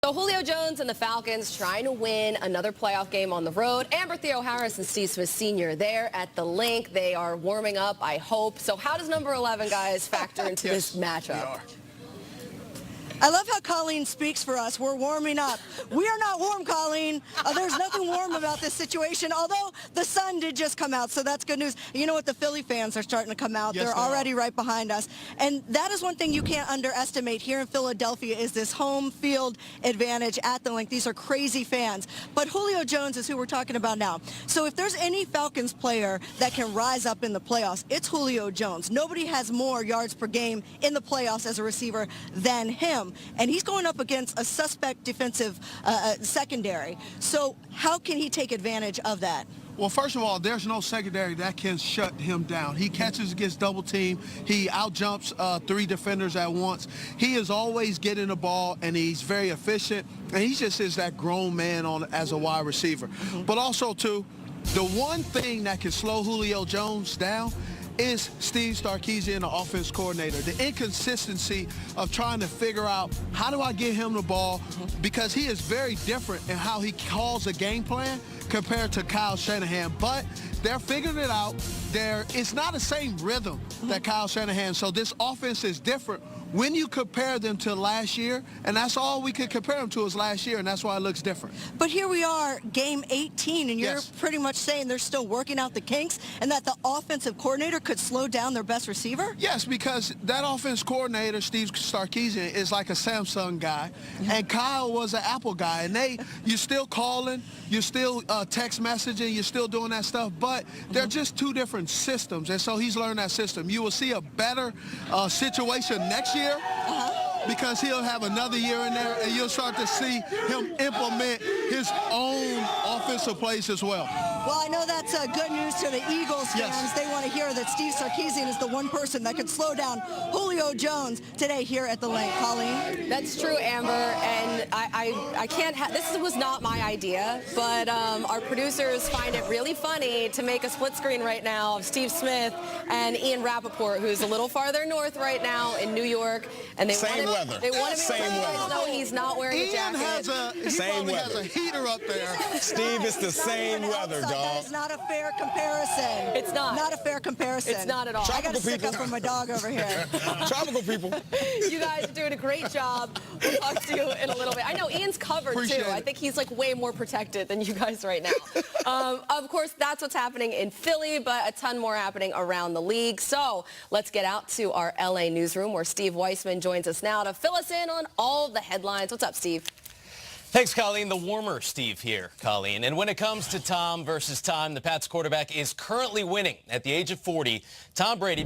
So Julio Jones and the Falcons trying to win another playoff game on the road. Amber Theo Harris and Steve Smith Sr. there at the link. They are warming up, I hope. So how does number 11, guys, factor into this matchup? I love how Colleen speaks for us. We're warming up. We are not warm, Colleen. There's nothing warm about this situation, although the sun did just come out, so that's good news. You know what? The Philly fans are starting to come out. Yes, They're already right behind us. And that is one thing you can't underestimate here in Philadelphia is this home field advantage at the link. These are crazy fans. But Julio Jones is who we're talking about now. So if there's any Falcons player that can rise up in the playoffs, it's Julio Jones. Nobody has more yards per game in the playoffs as a receiver than him. And he's going up against a suspect defensive secondary. So how can he take advantage of that? Well, first of all, there's no secondary that can shut him down. He catches against double team. He outjumps 3 defenders at once. He is always getting the ball, and he's very efficient. And he just is that grown man as a wide receiver. But also, too, the one thing that can slow Julio Jones down is Steve Sarkisian, the offense coordinator. The inconsistency of trying to figure out how do I get him the ball, because he is very different in how he calls a game plan compared to Kyle Shanahan. But they're figuring it out. It's not the same rhythm that Kyle Shanahan. So this offense is different when you compare them to last year, and that's all we could compare them to is last year, and that's why it looks different. But here we are, game 18, and you're pretty much saying they're still working out the kinks and that the offensive coordinator could slow down their best receiver? Yes, because that offense coordinator, Steve Sarkisian, is like a Samsung guy, and Kyle was an Apple guy, and you're still calling, you're still text messaging, you're still doing that stuff, but they're just 2 different systems, and so he's learned that system. You will see a better situation next year because he'll have another year in there, and you'll start to see him implement his own offensive plays as well. Well, I know that's good news to the Eagles fans. They want to hear that Steve Sarkisian is the one person that could slow down Julio Jones today here at the link. Colleen? That's true, Amber, and I can't this was not my idea, but our producers find it really funny to make a split screen right now of Steve Smith and Ian Rappaport, who's a little farther north right now in New York, and they want to know he's not wearing a jacket. He has a heater up there. Steve, it's the same weather, dog. That is not a fair comparison. It's not. Not a fair comparison. It's not at all. I got to stick up for my dog over here. Tropical people. You guys are doing a great job. We'll talk to you in a little bit. I know Ian's covered, too. I think he's, like, way more protected than you guys right now. Of course, that's what's happening in Philly, but a ton more happening around the league. So let's get out to our L.A. newsroom where Steve Weissman joins us now to fill us in on all the headlines. What's up, Steve? Thanks, Colleen. The warmer Steve here, Colleen. And when it comes to Tom versus time, the Pats quarterback is currently winning at the age of 40. Tom Brady